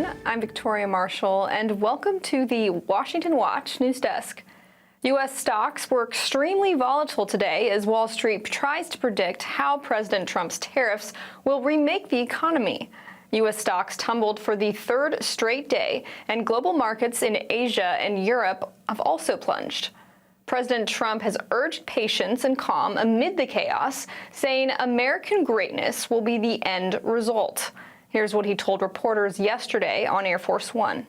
everyone. I'm Victoria Marshall, and welcome to the Washington Watch News Desk. U.S. stocks were extremely volatile today as Wall Street tries to predict how President Trump's tariffs will remake the economy. U.S. stocks tumbled for the third straight day, and global markets in Asia and Europe have also plunged. President Trump has urged patience and calm amid the chaos, saying American greatness will be the end result. Here's what he told reporters yesterday on Air Force One.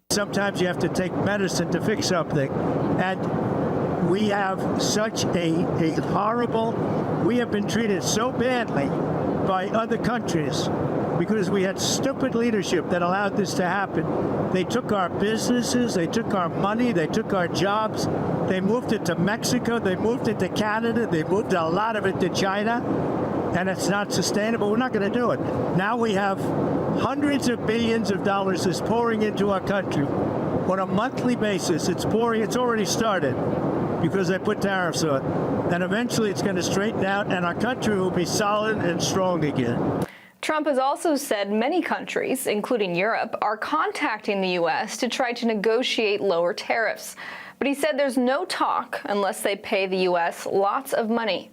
Sometimes you have to take medicine to fix something. And we have such a horrible, we have been treated so badly by other countries because we had stupid leadership that allowed this to happen. They took our businesses, they took our money, they took our jobs, they moved it to Mexico, they moved it to Canada, they moved a lot of it to China. And it's not sustainable. We're not going to do it. Now we have hundreds of billions of dollars that's pouring into our country on a monthly basis. It's pouring. It's already started because they put tariffs on. And eventually it's going to straighten out and our country will be solid and strong again. Trump has also said many countries, including Europe, are contacting the U.S. to try to negotiate lower tariffs. But he said there's no talk unless they pay the U.S. lots of money.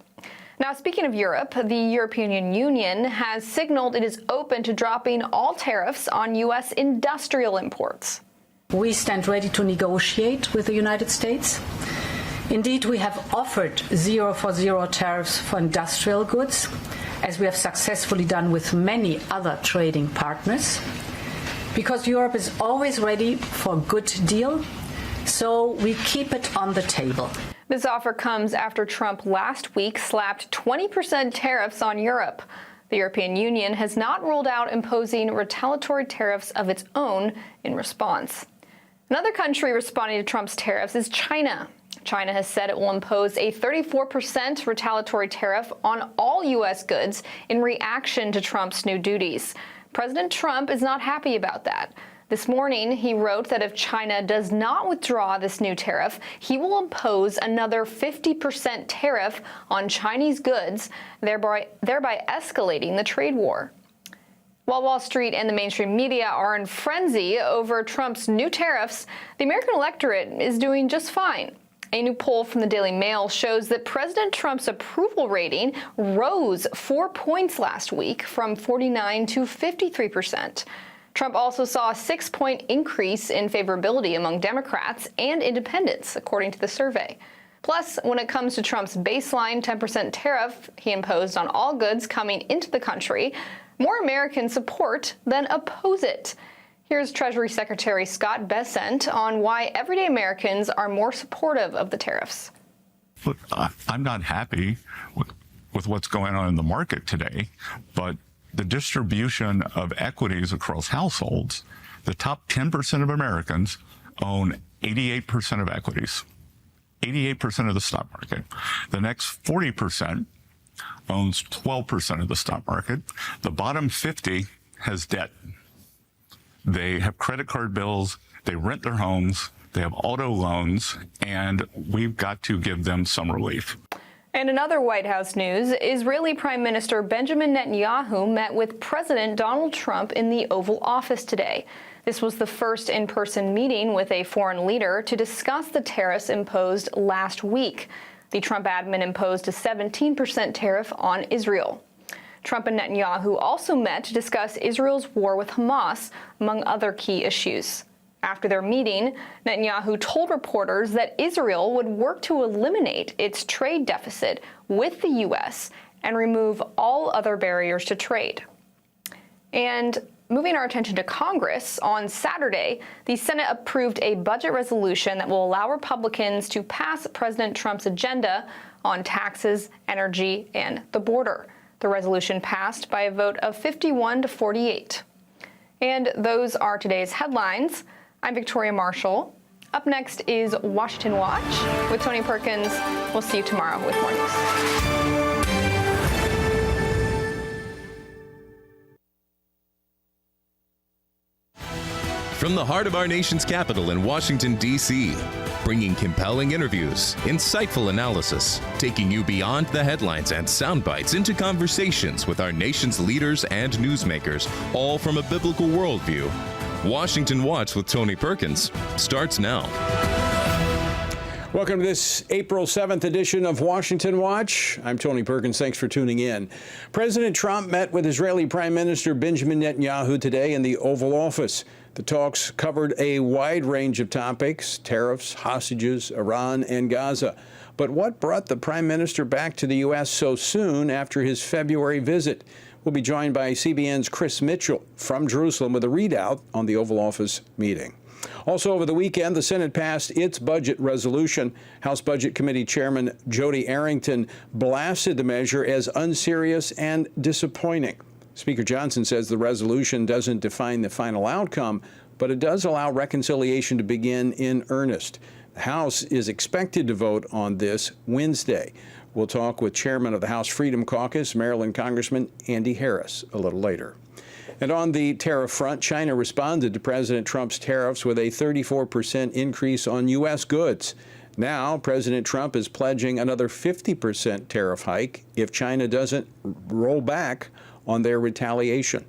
Now, speaking of Europe, the European Union has signaled it is open to dropping all tariffs on U.S. industrial imports. We stand ready to negotiate with the United States. Indeed, we have offered 0 for 0 tariffs for industrial goods, as we have successfully done with many other trading partners, because Europe is always ready for a good deal, so we keep it on the table. This offer comes after Trump last week slapped 20% tariffs on Europe. The European Union has not ruled out imposing retaliatory tariffs of its own in response. Another country responding to Trump's tariffs is China. China has said it will impose a 34% retaliatory tariff on all U.S. goods in reaction to Trump's new duties. President Trump is not happy about that. This morning, he wrote that if China does not withdraw this new tariff, he will impose another 50% tariff on Chinese goods, thereby escalating the trade war. While Wall Street and the mainstream media are in frenzy over Trump's new tariffs, the American electorate is doing just fine. A new poll from the Daily Mail shows that President Trump's approval rating rose 4 points last week from 49 to 53%. Trump also saw a 6-point increase in favorability among Democrats and independents, according to the survey. Plus, when it comes to Trump's baseline 10% tariff he imposed on all goods coming into the country, more Americans support than oppose it. Here's Treasury Secretary Scott Bessent on why everyday Americans are more supportive of the tariffs. Look, I'm not happy with what's going on in the market today, but the distribution of equities across households, the top 10% of Americans own 88% of equities, 88% of the stock market. The next 40% owns 12% of the stock market. The bottom 50 has debt. They have credit card bills, they rent their homes, they have auto loans, and we've got to give them some relief. And in other White House news, Israeli Prime Minister Benjamin Netanyahu met with President Donald Trump in the Oval Office today. This was the first in-person meeting with a foreign leader to discuss the tariffs imposed last week. The Trump admin imposed a 17% tariff on Israel. Trump and Netanyahu also met to discuss Israel's war with Hamas, among other key issues. After their meeting, Netanyahu told reporters that Israel would work to eliminate its trade deficit with the U.S. and remove all other barriers to trade. And moving our attention to Congress, on Saturday, the Senate approved a budget resolution that will allow Republicans to pass President Trump's agenda on taxes, energy, and the border. The resolution passed by a vote of 51 to 48. And those are today's headlines. I'm Victoria Marshall. Up next is Washington Watch with Tony Perkins. We'll see you tomorrow with more news. From the heart of our nation's capital in Washington, D.C., bringing compelling interviews, insightful analysis, taking you beyond the headlines and sound bites into conversations with our nation's leaders and newsmakers, all from a biblical worldview. Washington Watch with Tony Perkins starts now. Welcome to this April 7th edition of Washington Watch. I'm Tony Perkins. Thanks for tuning in. President Trump met with Israeli Prime Minister Benjamin Netanyahu today in the Oval Office. The talks covered a wide range of topics: tariffs, hostages, Iran, and Gaza. But what brought the Prime Minister back to the U.S. so soon after his February visit? We'll be joined by CBN's Chris Mitchell from Jerusalem with a readout on the Oval Office meeting. Also over the weekend, the Senate passed its budget resolution. House Budget Committee Chairman Jody Arrington blasted the measure as unserious and disappointing. Speaker Johnson says the resolution doesn't define the final outcome, but it does allow reconciliation to begin in earnest. The House is expected to vote on this Wednesday. We'll talk with Chairman of the House Freedom Caucus, Maryland Congressman Andy Harris, a little later. And on the tariff front, China responded to President Trump's tariffs with a 34% increase on U.S. goods. Now, President Trump is pledging another 50% tariff hike if China doesn't roll back on their retaliation.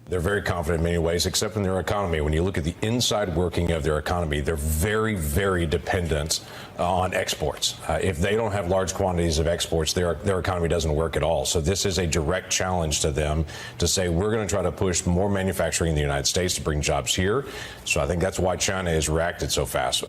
They're very confident in many ways, except in their economy. When you look at the inside working of their economy, they're very, very dependent on exports. If they don't have large quantities of exports, their economy doesn't work at all. So this is a direct challenge to them to say, we're going to try to push more manufacturing in the United States to bring jobs here. So I think that's why China has reacted so fast.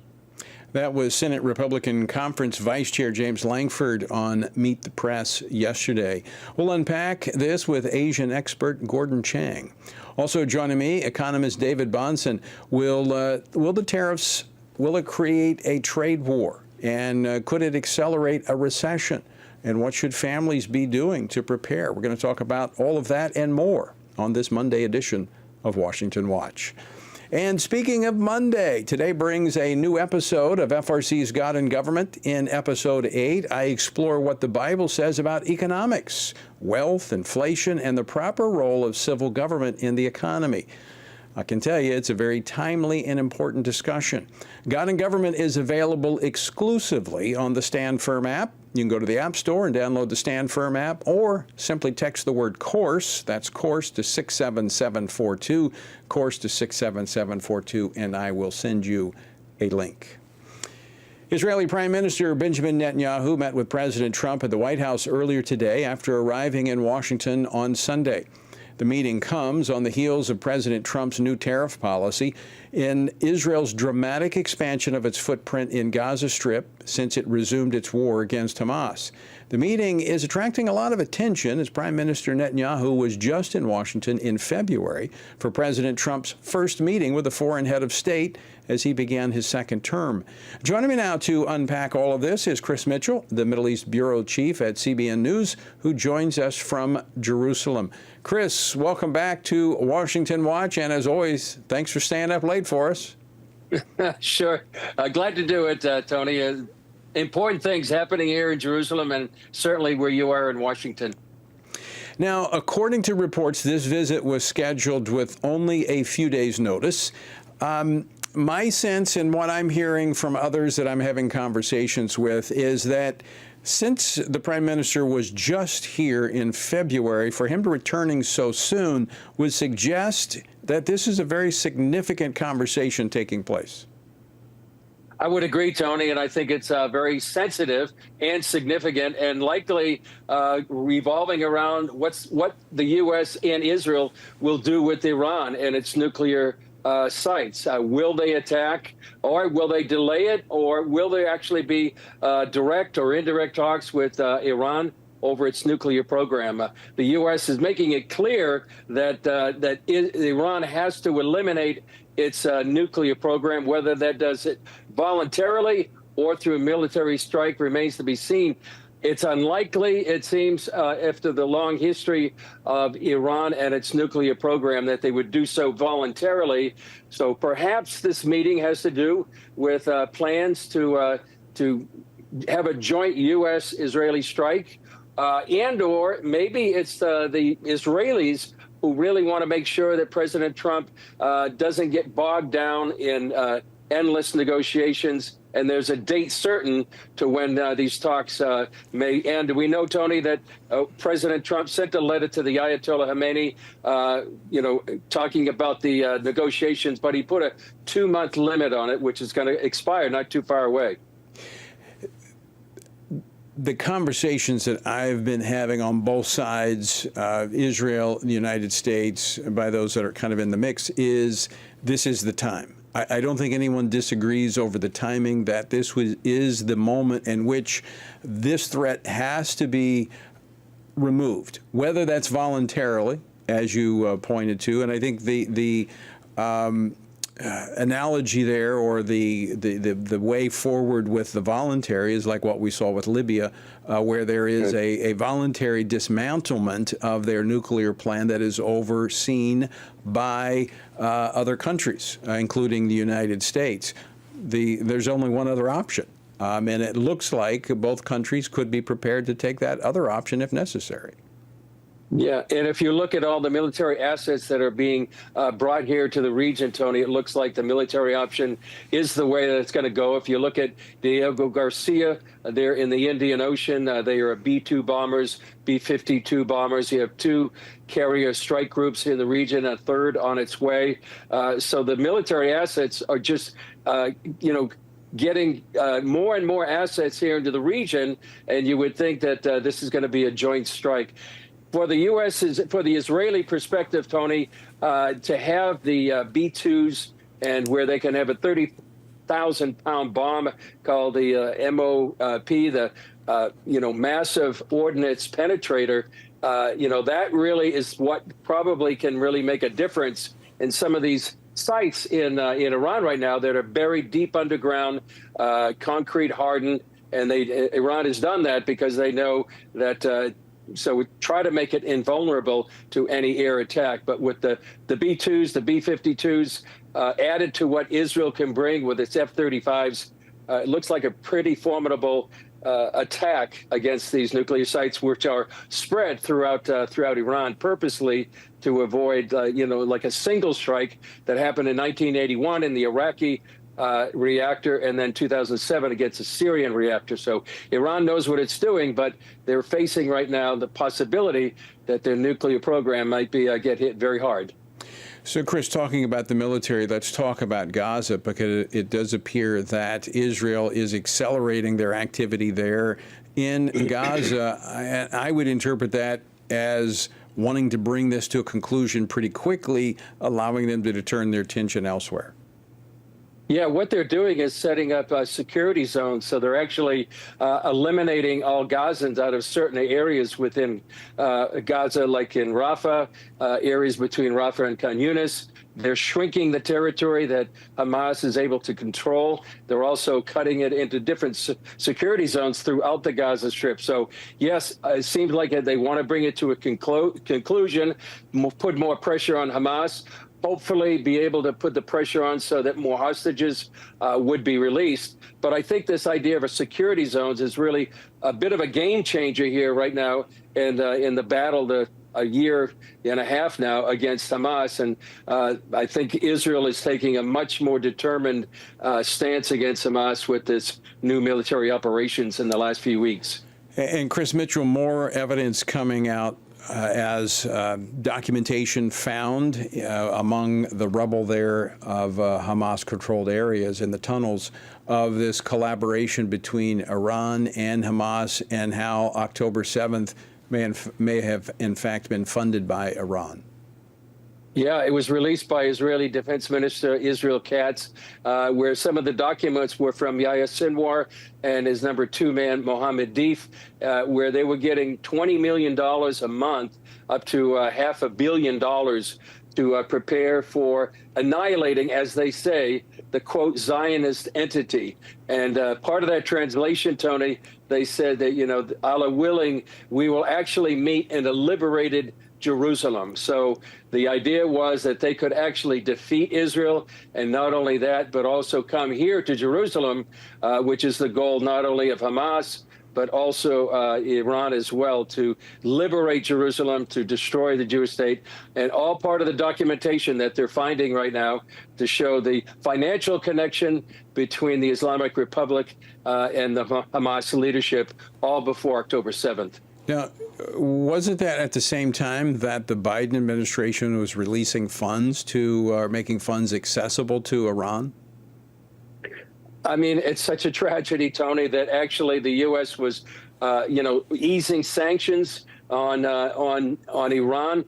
That was Senate Republican Conference Vice Chair James Lankford on Meet the Press yesterday. We'll unpack this with Asian expert Gordon Chang. Also joining me, economist David Bahnsen. Will the tariffs, will it create a trade war? And could it accelerate a recession? And what should families be doing to prepare? We're going to talk about all of that and more on this Monday edition of Washington Watch. And speaking of Monday, today brings a new episode of FRC's God and Government. In episode 8, I explore what the Bible says about economics, wealth, inflation, and the proper role of civil government in the economy. I can tell you it's a very timely and important discussion. God and Government is available exclusively on the Stand Firm app. You can go to the App Store and download the Stand Firm app, or simply text the word course, that's course, to 67742, course to 67742, and I will send you a link. Israeli Prime Minister Benjamin Netanyahu met with President Trump at the White House earlier today after arriving in Washington on Sunday. The meeting comes on the heels of President Trump's new tariff policy in Israel's dramatic expansion of its footprint in Gaza Strip since it resumed its war against Hamas. The meeting is attracting a lot of attention as Prime Minister Netanyahu was just in Washington in February for President Trump's first meeting with a foreign head of state as he began his second term. Joining me now to unpack all of this is Chris Mitchell, the Middle East Bureau Chief at CBN News, who joins us from Jerusalem. Chris, welcome back to Washington Watch, and as always, thanks for staying up late for us. Sure. Glad to do it, Tony. Important things happening here in Jerusalem and certainly where you are in Washington. Now, according to reports, this visit was scheduled with only a few days' notice. My sense and what I'm hearing from others that I'm having conversations with is that since the Prime Minister was just here in February, for him to returning so soon would suggest that this is a very significant conversation taking place. I would agree, Tony, and I think it's very sensitive and significant and likely revolving around what the U.S. and Israel will do with Iran and its nuclear sites. Will they attack, or will they delay it, or will there actually be direct or indirect talks with Iran over its nuclear program? The U.S. is making it clear that Iran has to eliminate its nuclear program. Whether that does it voluntarily or through a military strike remains to be seen. It's unlikely, it seems, after the long history of Iran and its nuclear program, that they would do so voluntarily. So perhaps this meeting has to do with plans to have a joint U.S.-Israeli strike, and/or maybe it's the Israelis who really want to make sure that President Trump doesn't get bogged down in endless negotiations and there's a date certain to when these talks may end. We know, Tony, that President Trump sent a letter to the Ayatollah Khamenei, talking about the negotiations, but he put a 2-month limit on it, which is going to expire not too far away. The conversations that I've been having on both sides, Israel, the United States, by those that are kind of in the mix, is this is the time. I don't think anyone disagrees over the timing that this is the moment in which this threat has to be removed, whether that's voluntarily, as you pointed to. And I think the analogy there, or the way forward with the voluntary, is like what we saw with Libya, where there is a voluntary dismantlement of their nuclear plan that is overseen by other countries, including the United States. There's only one other option, and it looks like both countries could be prepared to take that other option if necessary. Yeah, and if you look at all the military assets that are being brought here to the region, Tony, it looks like the military option is the way that it's going to go. If you look at Diego Garcia, they're in the Indian Ocean. They are B-2 bombers, B-52 bombers. You have 2 carrier strike groups in the region, a 3rd on its way. So the military assets are just, getting more and more assets here into the region, and you would think that this is going to be a joint strike. For the U.S., for the Israeli perspective, Tony, to have the B-2s, and where they can have a 30,000-pound bomb called the MOP, the massive ordnance penetrator, that really is what probably can really make a difference in some of these sites in Iran right now that are buried deep underground, concrete hardened, and Iran has done that because they know that. So we try to make it invulnerable to any air attack. But with the B-2s, the B-52s, added to what Israel can bring with its F-35s, it looks like a pretty formidable attack against these nuclear sites, which are spread throughout Iran purposely to avoid, like a single strike that happened in 1981 in the Iraqi reactor, and then 2007 against a Syrian reactor. So Iran knows what it's doing, but they're facing right now the possibility that their nuclear program might be get hit very hard. So, Chris, talking about the military, let's talk about Gaza, because it does appear that Israel is accelerating their activity there in Gaza. And I would interpret that as wanting to bring this to a conclusion pretty quickly, allowing them to turn their attention elsewhere. Yeah, what they're doing is setting up security zones. So they're actually eliminating all Gazans out of certain areas within Gaza, like in Rafah, areas between Rafah and Khan Yunis. They're shrinking the territory that Hamas is able to control. They're also cutting it into different security zones throughout the Gaza Strip. So, yes, it seems like they want to bring it to a conclusion, put more pressure on Hamas, hopefully be able to put the pressure on so that more hostages would be released. But I think this idea of a security zones is really a bit of a game changer here right now in the battle, a year and a half now against Hamas. And I think Israel is taking a much more determined stance against Hamas with this new military operations in the last few weeks. And Chris Mitchell, more evidence coming out as documentation found among the rubble there of Hamas-controlled areas in the tunnels of this collaboration between Iran and Hamas, and how October 7th may have in fact been funded by Iran. Yeah, it was released by Israeli Defense Minister Israel Katz, where some of the documents were from Yahya Sinwar and his number 2 man, Mohammed Deif, where they were getting $20 million a month, up to $500 million to prepare for annihilating, as they say, the, quote, Zionist entity. And part of that translation, Tony, they said that, Allah willing, we will actually meet in a liberated Jerusalem. So the idea was that they could actually defeat Israel, and not only that, but also come here to Jerusalem, which is the goal not only of Hamas, but also Iran as well, to liberate Jerusalem, to destroy the Jewish state, and all part of the documentation that they're finding right now to show the financial connection between the Islamic Republic and the Hamas leadership, all before October 7th. Now, wasn't that at the same time that the Biden administration was releasing funds to, making funds accessible to Iran? I mean, it's such a tragedy, Tony, that actually the U.S. was, easing sanctions on Iran.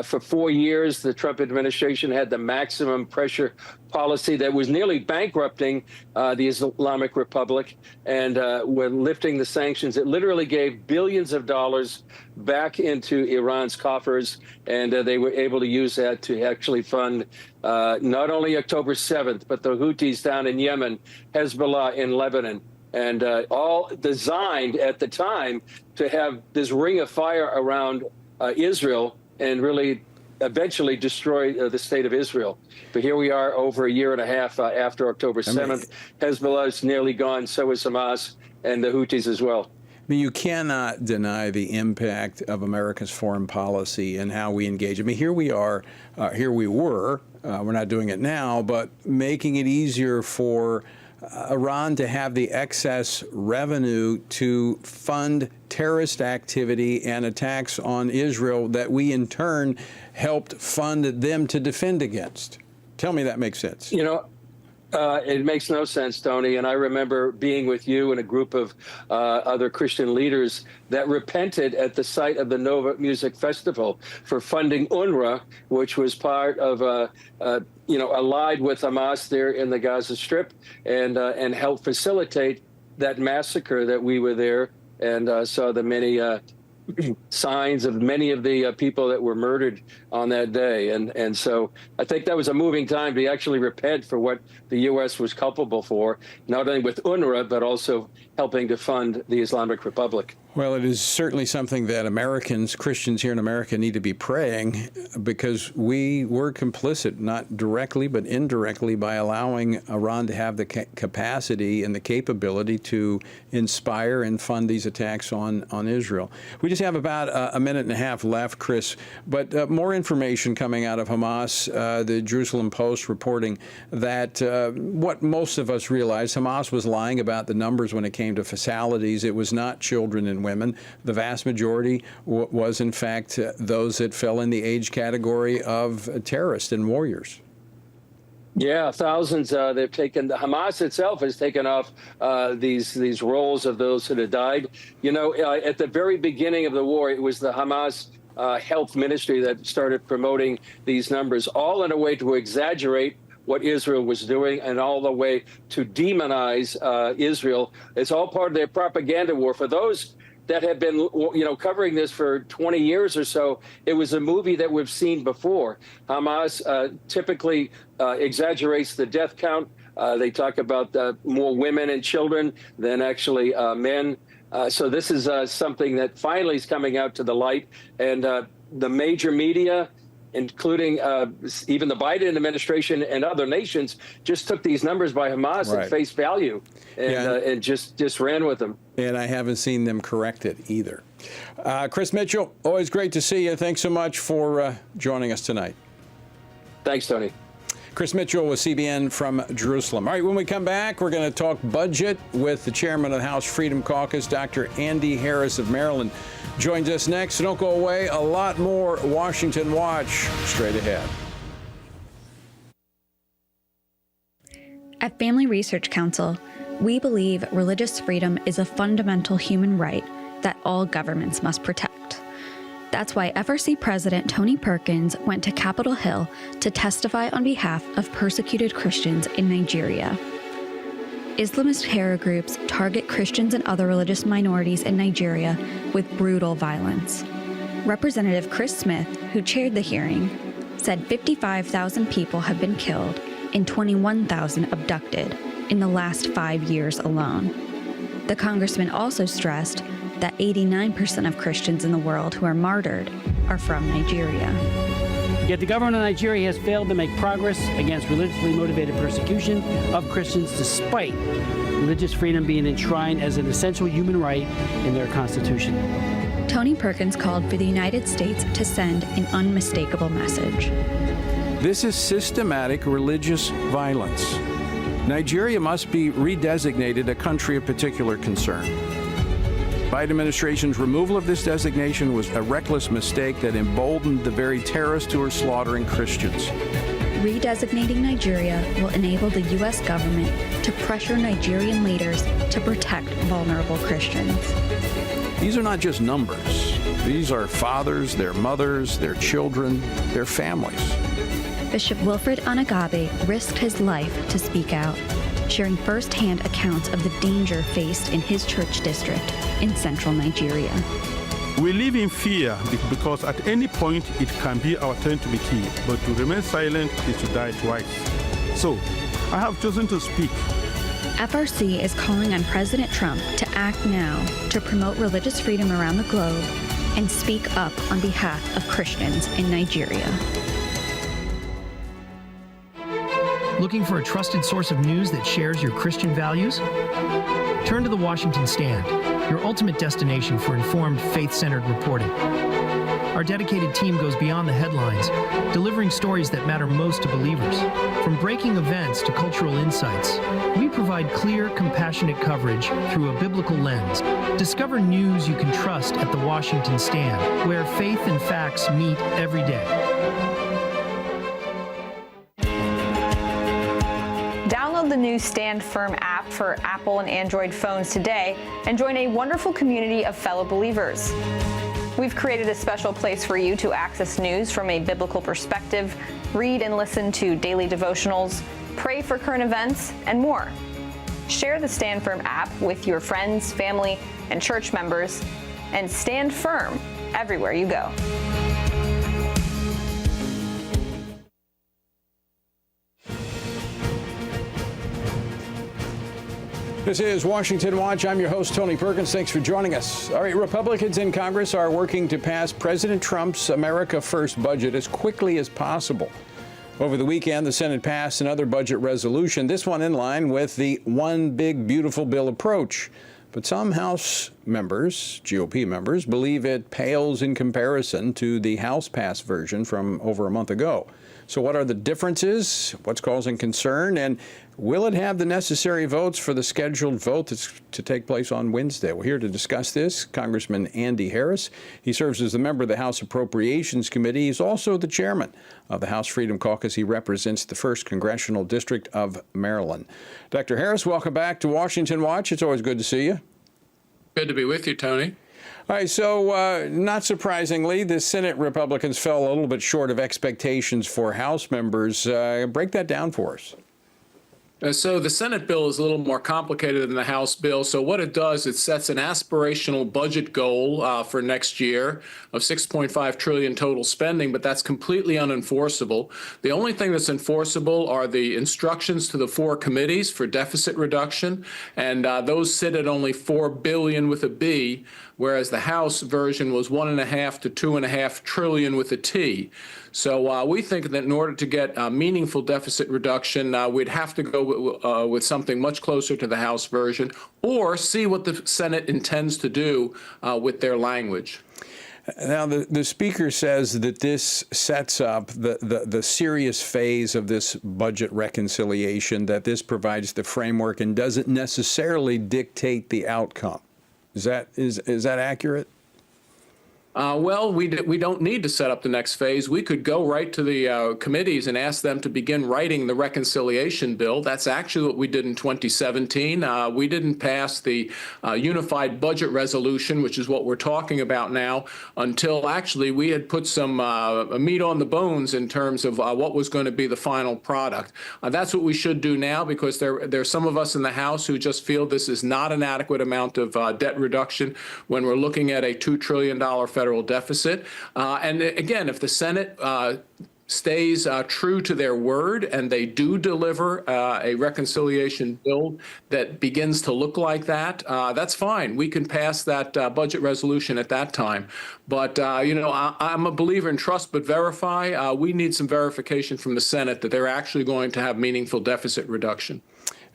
For 4 years, the Trump administration had the maximum pressure policy that was nearly bankrupting the Islamic Republic. And when lifting the sanctions, it literally gave billions of dollars back into Iran's coffers. And they were able to use that to actually fund not only October 7th, but the Houthis down in Yemen, Hezbollah in Lebanon, and all designed at the time to have this ring of fire around Israel and really eventually destroy the state of Israel. But here we are over a year and a half after October 7th. Hezbollah is nearly gone, so is Hamas, and the Houthis as well. I mean, you cannot deny the impact of America's foreign policy and how we engage. I mean, here we are, here we were, we're not doing it now, but making it easier for Iran to have the excess revenue to fund terrorist activity and attacks on Israel that we in turn helped fund them to defend against. Tell me that makes sense. You know, it makes no sense, Tony. And I remember being with you and a group of other Christian leaders that repented at the site of the Nova Music Festival for funding UNRWA, which was part of, allied with Hamas there in the Gaza Strip, and helped facilitate that massacre that we were there and saw the many signs of many of the people that were murdered on that day. And so I think that was a moving time to actually repent for what the U.S. was culpable for, not only with UNRWA, but also helping to fund the Islamic Republic. Well, it is certainly something that Americans, Christians here in America, need to be praying, because we were complicit, not directly but indirectly, by allowing Iran to have the capacity and the capability to inspire and fund these attacks on Israel. We just have about a minute and a half left, Chris, but more information coming out of Hamas. The Jerusalem Post reporting that what most of us realize, Hamas was lying about the numbers when it came to fatalities. It was not children and women. The vast majority was, in fact, those that fell in the age category of terrorists and warriors. Yeah, thousands. They've taken. Hamas itself has taken off these rolls of those that had died. You know, at the very beginning of the war, it was the Hamas health ministry that started promoting these numbers, all in a way to exaggerate what Israel was doing, and all the way to demonize Israel. It's all part of their propaganda war. For those that have been, covering this for 20 years or so, it was a movie that we've seen before. Hamas typically exaggerates the death count. They talk about more women and children than actually men. So this is something that finally is coming out to the light. And the major media, including even the Biden administration and other nations, just took these numbers by Hamas at face value and just ran with them. And I haven't seen them correct it either. Chris Mitchell, always great to see you. Thanks so much for joining us tonight. Thanks, Tony. Chris Mitchell with CBN from Jerusalem. All right, when we come back, we're going to talk budget with the chairman of the House Freedom Caucus, Dr. Andy Harris of Maryland, joins us next. So don't go away. A lot more Washington Watch straight ahead. At Family Research Council, we believe religious freedom is a fundamental human right that all governments must protect. That's why FRC President Tony Perkins went to Capitol Hill to testify on behalf of persecuted Christians in Nigeria. Islamist terror groups target Christians and other religious minorities in Nigeria with brutal violence. Representative Chris Smith, who chaired the hearing, said 55,000 people have been killed and 21,000 abducted in the last 5 years alone. The congressman also stressed that 89% of Christians in the world who are martyred are from Nigeria. Yet the government of Nigeria has failed to make progress against religiously motivated persecution of Christians, despite religious freedom being enshrined as an essential human right in their constitution. Tony Perkins called for the United States to send an unmistakable message. This is systematic religious violence. Nigeria must be redesignated a country of particular concern. Biden administration's removal of this designation was a reckless mistake that emboldened the very terrorists who are slaughtering Christians. Redesignating Nigeria will enable the U.S. government to pressure Nigerian leaders to protect vulnerable Christians. These are not just numbers. These are fathers, their mothers, their children, their families. Bishop Wilfred Anagabe risked his life to speak out, sharing firsthand accounts of the danger faced in his church district in central Nigeria. We live in fear because at any point it can be our turn to be killed, but to remain silent is to die twice. So, I have chosen to speak. FRC is calling on President Trump to act now to promote religious freedom around the globe and speak up on behalf of Christians in Nigeria. Looking for a trusted source of news that shares your Christian values? Turn to the Washington Stand, your ultimate destination for informed, faith-centered reporting. Our dedicated team goes beyond the headlines, delivering stories that matter most to believers. From breaking events to cultural insights, we provide clear, compassionate coverage through a biblical lens. Discover news you can trust at the Washington Stand, where faith and facts meet every day. Download the new Stand Firm app for Apple and Android phones today and join a wonderful community of fellow believers. We've created a special place for you to access news from a biblical perspective, read and listen to daily devotionals, pray for current events, and more. Share the Stand Firm app with your friends, family, and church members, and stand firm everywhere you go. This is Washington Watch. I'm your host, Tony Perkins. Thanks for joining us. All right, Republicans in Congress are working to pass President Trump's America First budget as quickly as possible. Over the weekend, the Senate passed another budget resolution, this one in line with the One Big Beautiful Bill approach. But some House members, GOP members, believe it pales in comparison to the House-passed version from over a month ago. So what are the differences? What's causing concern? And will it have the necessary votes for the scheduled vote to take place on Wednesday? We're here to discuss this. Congressman Andy Harris. He serves as a member of the House Appropriations Committee. He's also the chairman of the House Freedom Caucus. He represents the 1st Congressional District of Maryland. Dr. Harris, welcome back to Washington Watch. It's always good to see you. Good to be with you, Tony. All right, so not surprisingly, the Senate Republicans fell a little bit short of expectations for House members. Break that down for us. So the Senate bill is a little more complicated than the House bill. So what it does, it sets an aspirational budget goal for next year of $6.5 trillion total spending, but that's completely unenforceable. The only thing that's enforceable are the instructions to the 4 committees for deficit reduction, and those sit at only $4 billion with a B, whereas the House version was $1.5 to $2.5 trillion with a T. So we think that in order to get meaningful deficit reduction, we'd have to go with something much closer to the House version, or see what the Senate intends to do with their language. Now, the Speaker says that this sets up the serious phase of this budget reconciliation, that this provides the framework and doesn't necessarily dictate the outcome. Is that accurate? Well, we don't need to set up the next phase. We could go right to the committees and ask them to begin writing the reconciliation bill. That's actually what we did in 2017. We didn't pass the unified budget resolution, which is what we're talking about now, until actually we had put some meat on the bones in terms of what was going to be the final product. That's what we should do now, because there's some of us in the House who just feel this is not an adequate amount of debt reduction when we're looking at a $2 trillion federal deficit. And again, if the Senate stays true to their word and they do deliver a reconciliation bill that begins to look like that, that's fine. We can pass that budget resolution at that time. But, I'm a believer in trust but verify. We need some verification from the Senate that they're actually going to have meaningful deficit reduction.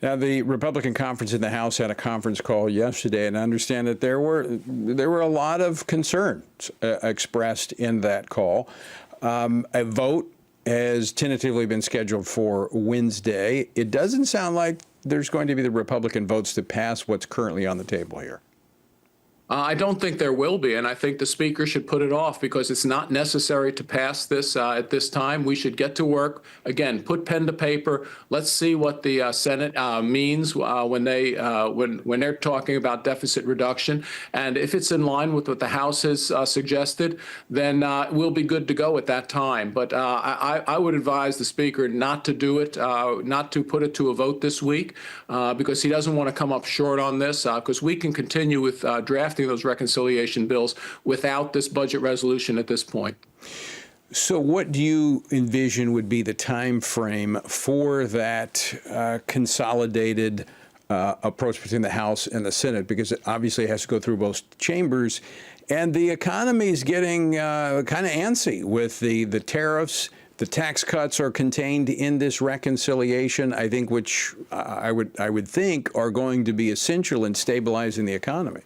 Now, the Republican conference in the House had a conference call yesterday, and I understand that there were a lot of concerns expressed in that call. A vote has tentatively been scheduled for Wednesday. It doesn't sound like there's going to be the Republican votes to pass what's currently on the table here. I don't think there will be, and I think the Speaker should put it off because it's not necessary to pass this at this time. We should get to work. Again, put pen to paper. Let's see what the Senate means when they're talking about deficit reduction. And if it's in line with what the House has suggested, then we'll be good to go at that time. But I would advise the Speaker not to do it, not to put it to a vote this week, because he doesn't want to come up short on this, because we can continue with drafting those reconciliation bills without this budget resolution at this point. So what do you envision would be the time frame for that consolidated approach between the House and the Senate? Because it obviously has to go through both chambers, and the economy is getting kind of antsy with the tariffs. The tax cuts are contained in this reconciliation, I think, which I would think are going to be essential in stabilizing the economy.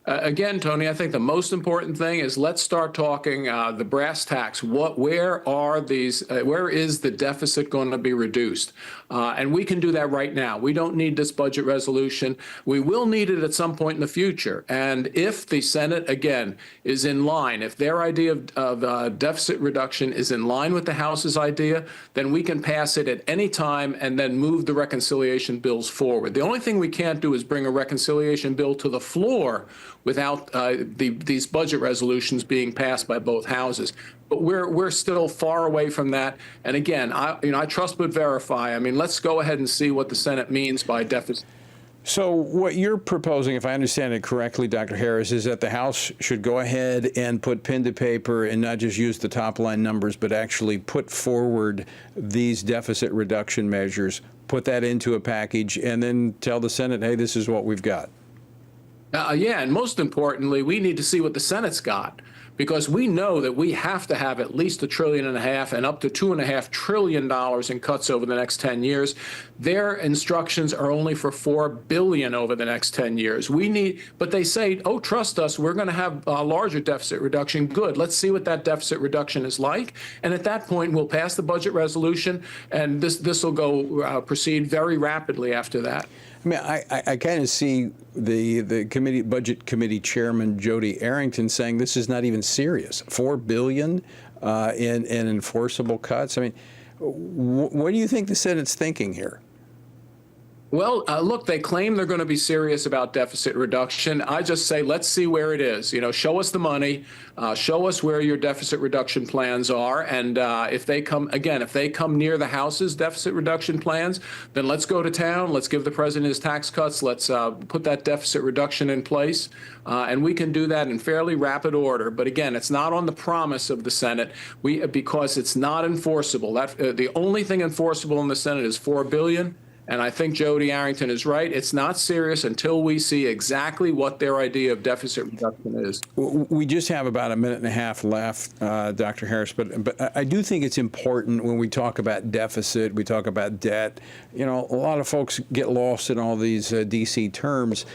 Again, Tony, I think the most important thing is let's start talking the brass tacks. Where is the deficit going to be reduced? And we can do that right now. We don't need this budget resolution. We will need it at some point in the future. And if the Senate, again, is in line, if their idea of deficit reduction is in line with the House's idea, then we can pass it at any time and then move the reconciliation bills forward. The only thing we can't do is bring a reconciliation bill to the floor without these budget resolutions being passed by both houses. But we're still far away from that. And again, I trust but verify. I mean, let's go ahead and see what the Senate means by deficit. So what you're proposing, if I understand it correctly, Dr. Harris, is that the House should go ahead and put pen to paper and not just use the top line numbers, but actually put forward these deficit reduction measures, put that into a package, and then tell the Senate, hey, this is what we've got. Yeah, and most importantly, we need to see what the Senate's got, because we know that we have to have at least $1.5 trillion and up to $2.5 trillion in cuts over the next 10 years. Their instructions are only for $4 billion over the next 10 years. But they say, oh, trust us, we're going to have a larger deficit reduction. Good. Let's see what that deficit reduction is like. And at that point, we'll pass the budget resolution, and this will go proceed very rapidly after that. I mean, I kind of see the budget committee chairman Jody Arrington saying this is not even serious. $4 billion in enforceable cuts. I mean, what do you think the Senate's thinking here? Well, look, they claim they're going to be serious about deficit reduction. I just say, let's see where it is. Show us the money, show us where your deficit reduction plans are. And if they come near the House's deficit reduction plans, then let's go to town. Let's give the president his tax cuts. Let's put that deficit reduction in place. And we can do that in fairly rapid order. But again, it's not on the promise of the Senate because it's not enforceable. The only thing enforceable in the Senate is $4 billion. And I think Jody Arrington is right. It's not serious until we see exactly what their idea of deficit reduction is. We just have about a minute and a half left, Dr. Harris, but I do think it's important when we talk about deficit, we talk about debt. A lot of folks get lost in all these D.C. terms.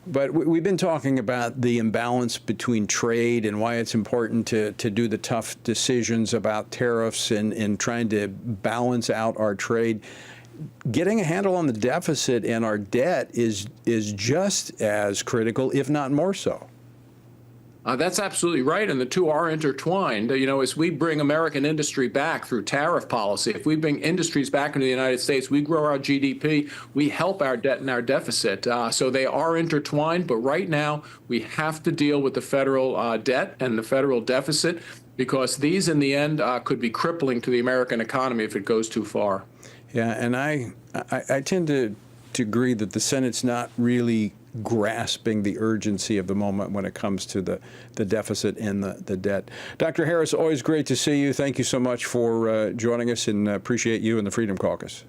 But we've been talking about the imbalance between trade and why it's important to do the tough decisions about tariffs and trying to balance out our trade. Getting a handle on the deficit and our debt is just as critical, if not more so. That's absolutely right, and the two are intertwined. As we bring American industry back through tariff policy, if we bring industries back into the United States, we grow our GDP, we help our debt and our deficit. So they are intertwined, but right now we have to deal with the federal debt and the federal deficit, because these, in the end, could be crippling to the American economy if it goes too far. Yeah, and I tend to agree that the Senate's not really grasping the urgency of the moment when it comes to the deficit and the debt. Dr. Harris, always great to see you. Thank you so much for joining us, and appreciate you and the Freedom Caucus.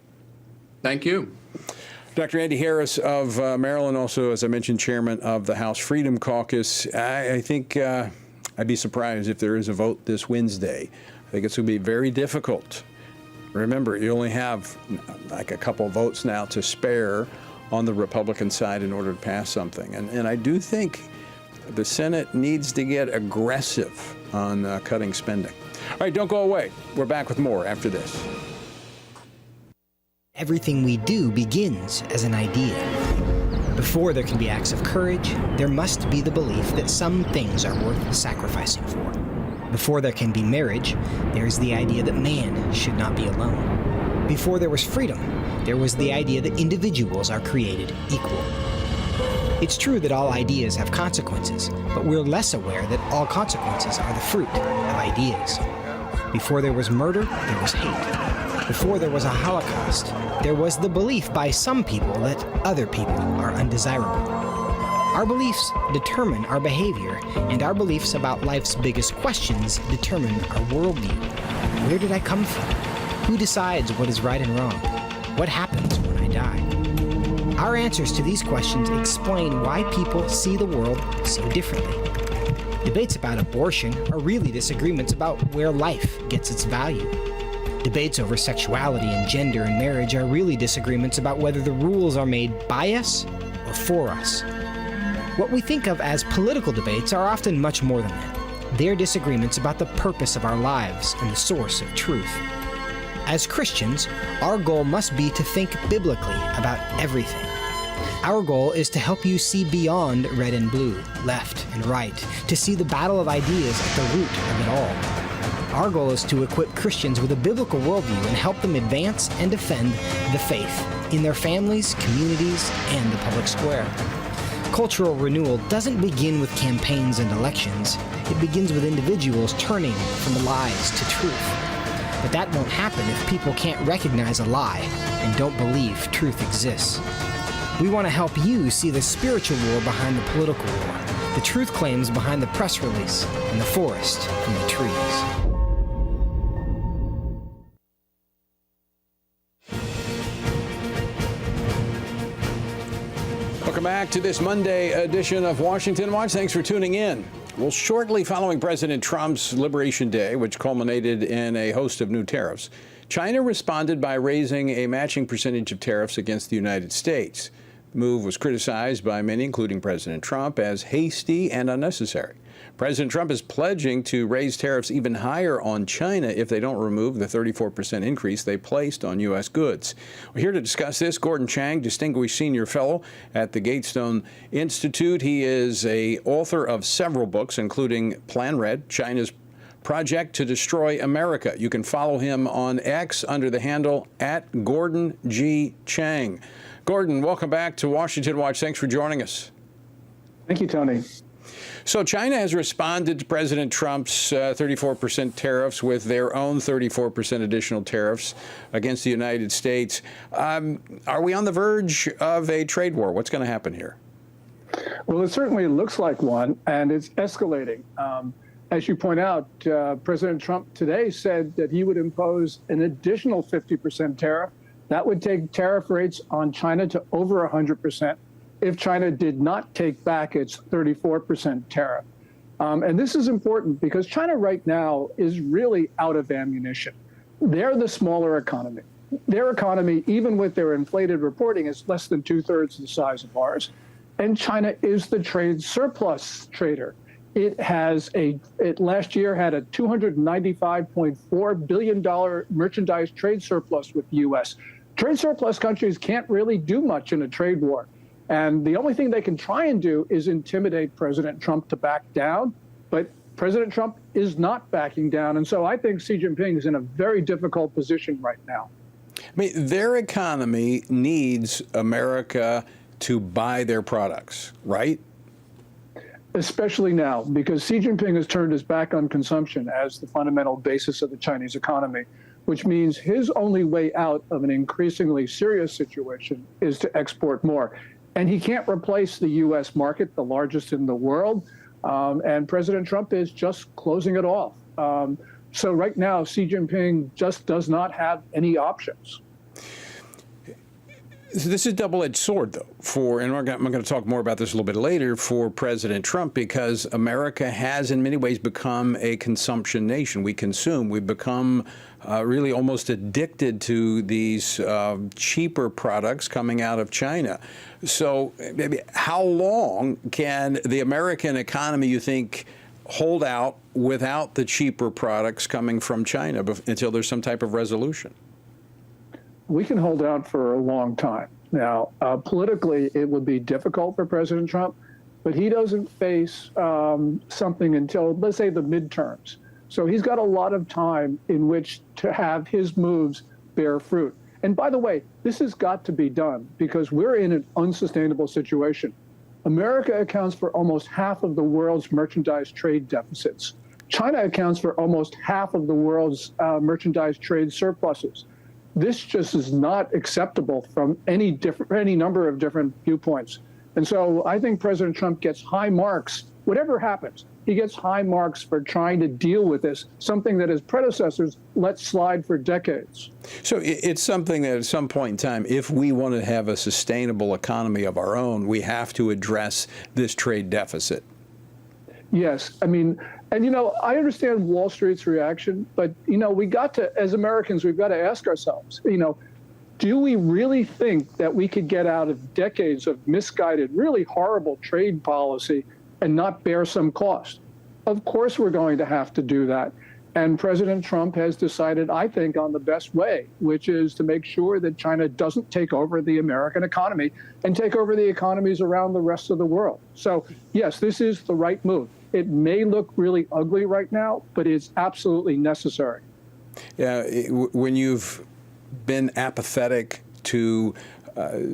Thank you. Dr. Andy Harris of Maryland, also, as I mentioned, chairman of the House Freedom Caucus. I think I'd be surprised if there is a vote this Wednesday. I think it's going to be very difficult. Remember, you only have like a couple votes now to spare on the Republican side in order to pass something. And I do think the Senate needs to get aggressive on cutting spending. All right, don't go away. We're back with more after this. Everything we do begins as an idea. Before there can be acts of courage, there must be the belief that some things are worth sacrificing for. Before there can be marriage, there is the idea that man should not be alone. Before there was freedom, there was the idea that individuals are created equal. It's true that all ideas have consequences, but we're less aware that all consequences are the fruit of ideas. Before there was murder, there was hate. Before there was a Holocaust, there was the belief by some people that other people are undesirable. Our beliefs determine our behavior, and our beliefs about life's biggest questions determine our worldview. Where did I come from? Who decides what is right and wrong? What happens when I die? Our answers to these questions explain why people see the world so differently. Debates about abortion are really disagreements about where life gets its value. Debates over sexuality and gender and marriage are really disagreements about whether the rules are made by us or for us. What we think of as political debates are often much more than that. They're disagreements about the purpose of our lives and the source of truth. As Christians, our goal must be to think biblically about everything. Our goal is to help you see beyond red and blue, left and right, to see the battle of ideas at the root of it all. Our goal is to equip Christians with a biblical worldview and help them advance and defend the faith in their families, communities, and the public square. Cultural renewal doesn't begin with campaigns and elections. It begins with individuals turning from lies to truth. But that won't happen if people can't recognize a lie and don't believe truth exists. We want to help you see the spiritual war behind the political war, the truth claims behind the press release, and the forest from the trees. Welcome back to this Monday edition of Washington Watch. Thanks for tuning in. Well, shortly following President Trump's Liberation Day, which culminated in a host of new tariffs, China responded by raising a matching percentage of tariffs against the United States. The move was criticized by many, including President Trump, as hasty and unnecessary. President Trump is pledging to raise tariffs even higher on China if they don't remove the 34% increase they placed on U.S. goods. We're here to discuss this. Gordon Chang, Distinguished Senior Fellow at the Gatestone Institute. He is an author of several books, including Plan Red, China's Project to Destroy America. You can follow him on X under the handle @GordonG.Chang. Gordon, welcome back to Washington Watch. Thanks for joining us. Thank you, Tony. So China has responded to President Trump's 34% tariffs with their own 34% additional tariffs against the United States. Are we on the verge of a trade war? What's going to happen here? Well, it certainly looks like one, and it's escalating. As you point out, President Trump today said that he would impose an additional 50% tariff. That would take tariff rates on China to over 100%. If China did not take back its 34% tariff. And this is important because China right now is really out of ammunition. They're the smaller economy. Their economy, even with their inflated reporting, is less than 2/3 the size of ours. And China is the trade surplus trader. It last year had a $295.4 billion merchandise trade surplus with the U.S. Trade surplus countries can't really do much in a trade war. And the only thing they can try and do is intimidate President Trump to back down. But President Trump is not backing down. And so I think Xi Jinping is in a very difficult position right now. I mean, their economy needs America to buy their products, right? Especially now, because Xi Jinping has turned his back on consumption as the fundamental basis of the Chinese economy, which means his only way out of an increasingly serious situation is to export more. And he can't replace the U.S. market, the largest in the world. And President Trump is just closing it off. So right now, Xi Jinping just does not have any options. So this is a double-edged sword, though, and I'm going to talk more about this a little bit later, for President Trump, because America has in many ways become a consumption nation. We consume. We've become really almost addicted to these cheaper products coming out of China. So maybe how long can the American economy, you think, hold out without the cheaper products coming from China until there's some type of resolution? We can hold out for a long time. Now, politically, it would be difficult for President Trump, but he doesn't face something until, let's say, the midterms. So he's got a lot of time in which to have his moves bear fruit. And by the way, this has got to be done because we're in an unsustainable situation. America accounts for almost half of the world's merchandise trade deficits. China accounts for almost half of the world's merchandise trade surpluses. This just is not acceptable from any number of different viewpoints. And so I think President Trump gets high marks, whatever happens. He gets high marks for trying to deal with this, something that his predecessors let slide for decades. So it's something that at some point in time, if we want to have a sustainable economy of our own, we have to address this trade deficit. Yes. I mean, and, I understand Wall Street's reaction, but, we got to, as Americans, we've got to ask ourselves, do we really think that we could get out of decades of misguided, really horrible trade policy and not bear some cost? Of course, we're going to have to do that. And President Trump has decided, I think, on the best way, which is to make sure that China doesn't take over the American economy and take over the economies around the rest of the world. So, yes, this is the right move. It may look really ugly right now, but it's absolutely necessary. Yeah, when you've been apathetic to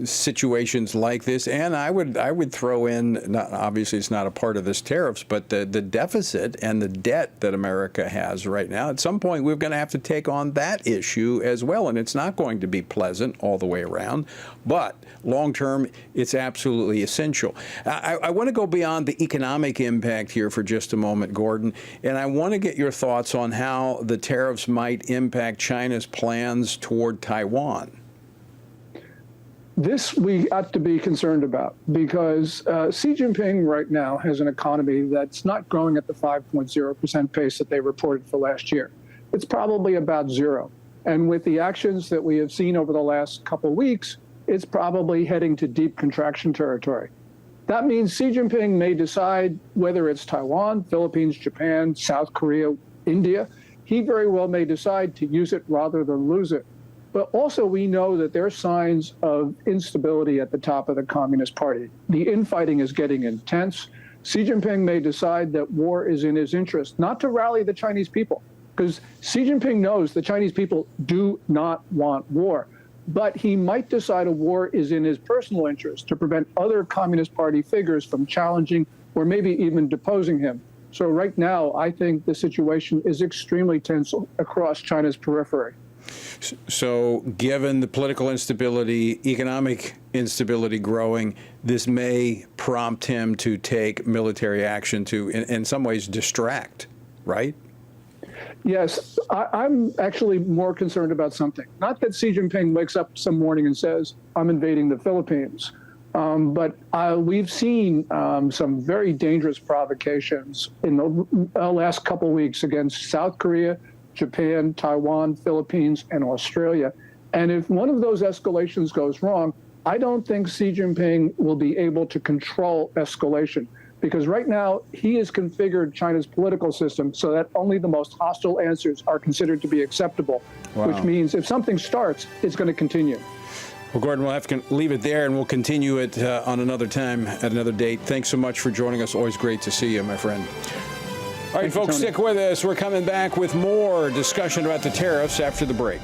situations like this, and I would throw in, obviously it's not a part of this tariffs, but the deficit and the debt that America has right now. At some point, we're going to have to take on that issue as well, and it's not going to be pleasant all the way around, but long term, it's absolutely essential. I want to go beyond the economic impact here for just a moment, Gordon, and I want to get your thoughts on how the tariffs might impact China's plans toward Taiwan. This we ought to be concerned about because Xi Jinping right now has an economy that's not growing at the 5.0% pace that they reported for last year. It's probably about zero. And with the actions that we have seen over the last couple of weeks, it's probably heading to deep contraction territory. That means Xi Jinping may decide whether it's Taiwan, Philippines, Japan, South Korea, India. He very well may decide to use it rather than lose it. But also we know that there are signs of instability at the top of the Communist Party. The infighting is getting intense. Xi Jinping may decide that war is in his interest, not to rally the Chinese people, because Xi Jinping knows the Chinese people do not want war. But he might decide a war is in his personal interest to prevent other Communist Party figures from challenging or maybe even deposing him. So right now, I think the situation is extremely tense across China's periphery. So given the political instability, economic instability growing, this may prompt him to take military action to, in some ways, distract, right? Yes, I'm actually more concerned about something. Not that Xi Jinping wakes up some morning and says, I'm invading the Philippines. But we've seen some very dangerous provocations in the last couple of weeks against South Korea, Japan, Taiwan, Philippines, and Australia. And if one of those escalations goes wrong, I don't think Xi Jinping will be able to control escalation because right now he has configured China's political system so that only the most hostile answers are considered to be acceptable, which means if something starts, it's going to continue. Well, Gordon, we'll have to leave it there, and we'll continue it on another time at another date. Thanks so much for joining us. Always great to see you, my friend. All right, folks, stick with us. We're coming back with more discussion about the tariffs after the break.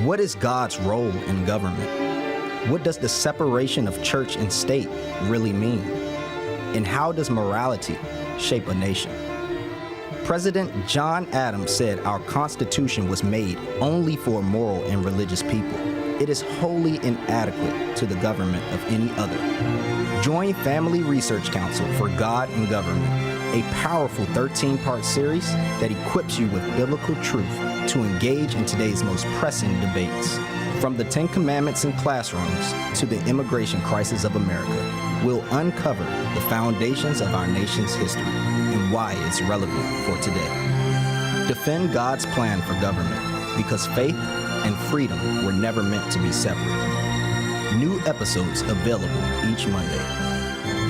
What is God's role in government? What does the separation of church and state really mean? And how does morality shape a nation? President John Adams said our Constitution was made only for moral and religious people. It is wholly inadequate to the government of any other. Join Family Research Council for God and Government, a powerful 13-part series that equips you with biblical truth to engage in today's most pressing debates. From the Ten Commandments in classrooms to the immigration crisis of America, we'll uncover the foundations of our nation's history and why it's relevant for today. Defend God's plan for government, because faith and freedom were never meant to be separate. New episodes available each Monday.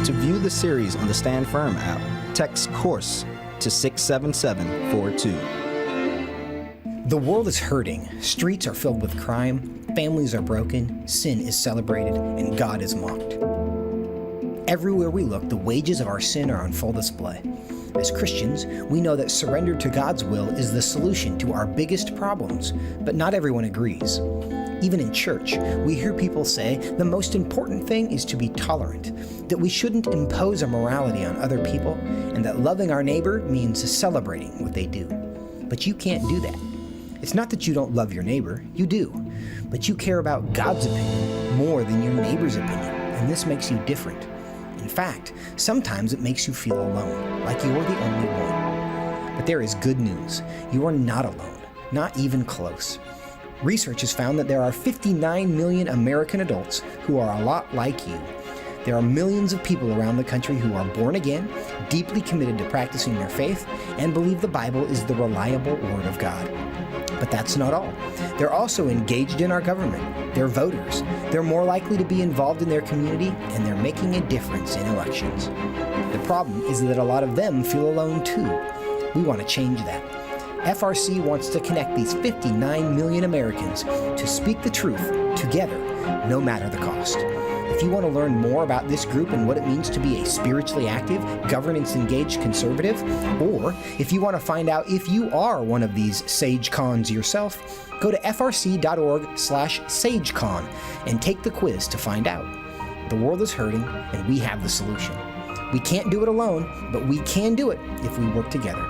To view the series on the Stand Firm app, text COURSE to 67742. The world is hurting. Streets are filled with crime. Families are broken. Sin is celebrated, and God is mocked. Everywhere we look, the wages of our sin are on full display. As Christians, we know that surrender to God's will is the solution to our biggest problems, but not everyone agrees. Even in church, we hear people say the most important thing is to be tolerant, that we shouldn't impose our morality on other people, and that loving our neighbor means celebrating what they do. But you can't do that. It's not that you don't love your neighbor, you do, but you care about God's opinion more than your neighbor's opinion, and this makes you different. In fact, sometimes it makes you feel alone, like you're the only one. But there is good news. You are not alone, not even close. Research has found that there are 59 million American adults who are a lot like you. There are millions of people around the country who are born again, deeply committed to practicing their faith, and believe the Bible is the reliable Word of God. But that's not all. They're also engaged in our government. They're voters. They're more likely to be involved in their community, and they're making a difference in elections. The problem is that a lot of them feel alone too. We want to change that. FRC wants to connect these 59 million Americans to speak the truth together, no matter the cost. If you want to learn more about this group and what it means to be a spiritually active, governance-engaged conservative, or if you want to find out if you are one of these SageCons yourself, go to frc.org/SageCon and take the quiz to find out. The world is hurting, and we have the solution. We can't do it alone, but we can do it if we work together.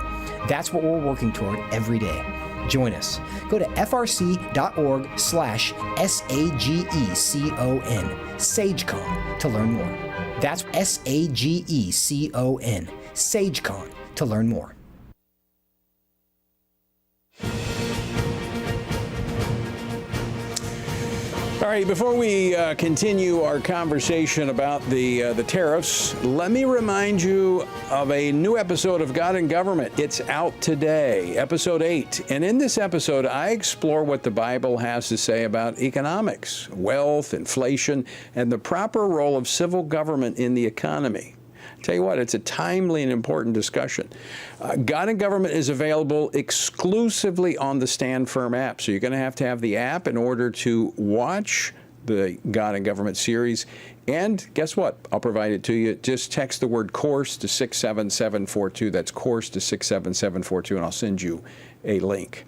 That's what we're working toward every day. Join us. Go to frc.org/SAGECON, SageCon, to learn more. That's SAGECON, SageCon, to learn more. All right, before we continue our conversation about the tariffs, let me remind you of a new episode of God and Government. It's out today, episode 8. And in this episode, I explore what the Bible has to say about economics, wealth, inflation, and the proper role of civil government in the economy. Tell you what, it's a timely and important discussion. God and Government is available exclusively on the Stand Firm app. So you're going to have the app in order to watch the God and Government series. And guess what? I'll provide it to you. Just text the word course to 67742. That's course to 67742, and I'll send you a link.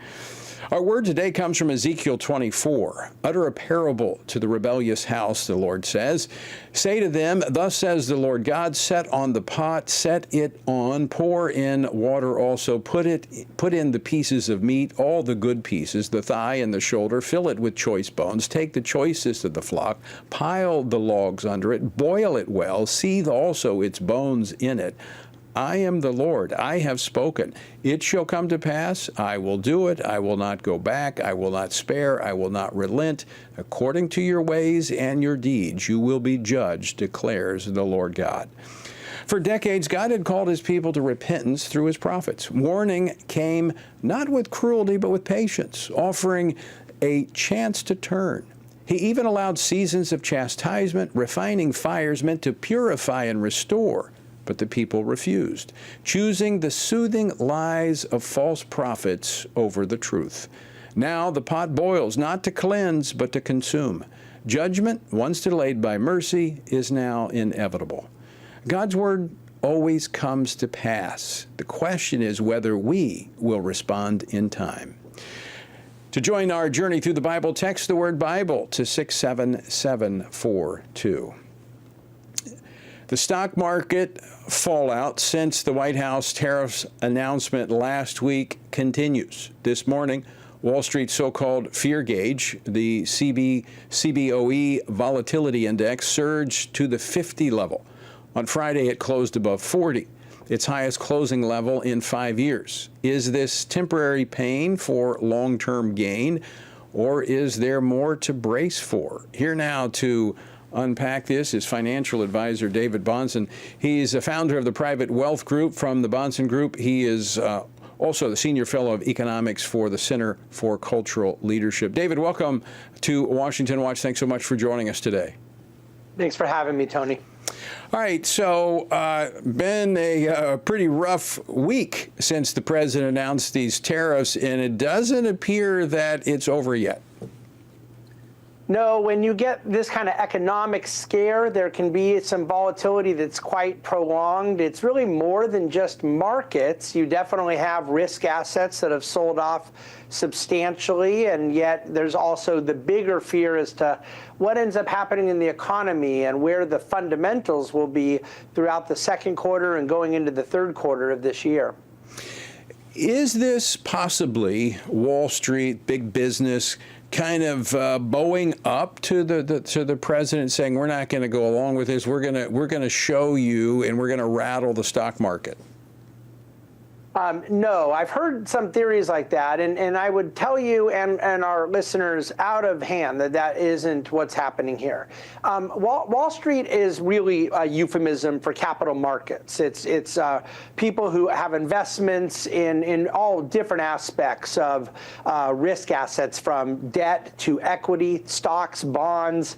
Our word today comes from Ezekiel 24. Utter a parable to the rebellious house, the Lord says. Say to them, thus says the Lord God, set on the pot, set it on, pour in water also, put in the pieces of meat, all the good pieces, the thigh and the shoulder, fill it with choice bones, take the choicest of the flock, pile the logs under it, boil it well, seethe also its bones in it. I am the Lord, I have spoken. It shall come to pass, I will do it, I will not go back, I will not spare, I will not relent. According to your ways and your deeds, you will be judged, declares the Lord God. For decades, God had called his people to repentance through his prophets. Warning came not with cruelty, but with patience, offering a chance to turn. He even allowed seasons of chastisement, refining fires meant to purify and restore. But the people refused, choosing the soothing lies of false prophets over the truth. Now the pot boils, not to cleanse, but to consume. Judgment, once delayed by mercy, is now inevitable. God's word always comes to pass. The question is whether we will respond in time. To join our journey through the Bible, text the word Bible to 67742. The stock market fallout since the White House tariffs announcement last week continues. This morning, Wall Street's so-called fear gauge, the CBOE volatility index, surged to the 50 level. On Friday, it closed above 40, its highest closing level in 5 years. Is this temporary pain for long-term gain, or is there more to brace for? Here now to unpack this is financial advisor David Bahnsen. He's a founder of the private wealth group from the Bahnsen Group. He is also the senior fellow of economics for the Center for Cultural Leadership. David, welcome to Washington Watch. Thanks so much for joining us today. Thanks for having me, Tony. All right, so been a pretty rough week since the president announced these tariffs, and it doesn't appear that it's over yet. No, when you get this kind of economic scare, there can be some volatility that's quite prolonged. It's really more than just markets. You definitely have risk assets that have sold off substantially, and yet there's also the bigger fear as to what ends up happening in the economy and where the fundamentals will be throughout the second quarter and going into the third quarter of this year. Is this possibly Wall Street, big business, kind of bowing up to the president, saying we're not going to go along with this, we're going to show you and we're going to rattle the stock market? No, I've heard some theories like that, and I would tell you and our listeners out of hand that isn't what's happening here. Wall Street is really a euphemism for capital markets. It's people who have investments in all different aspects of risk assets, from debt to equity, stocks, bonds,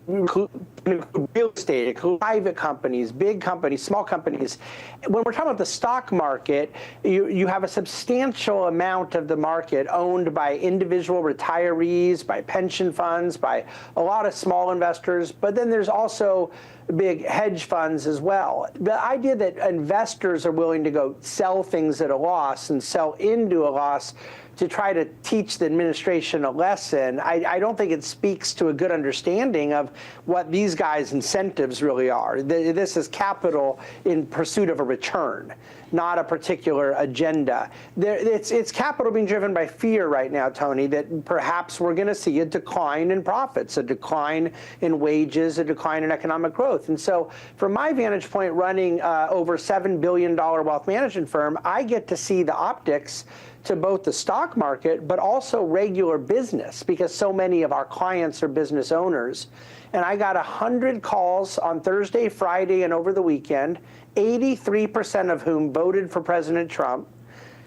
real estate, private companies, big companies, small companies. When we're talking about the stock market, you have a substantial amount of the market owned by individual retirees, by pension funds, by a lot of small investors, but then there's also big hedge funds as well. The idea that investors are willing to go sell things at a loss and sell into a loss to try to teach the administration a lesson, I don't think it speaks to a good understanding of what these guys' incentives really are. This is capital in pursuit of a return, not a particular agenda. It's capital being driven by fear right now, Tony, that perhaps we're going to see a decline in profits, a decline in wages, a decline in economic growth. And so from my vantage point, running over $7 billion wealth management firm, I get to see the optics to both the stock market, but also regular business, because so many of our clients are business owners. And I got 100 calls on Thursday, Friday, and over the weekend, 83% of whom voted for President Trump,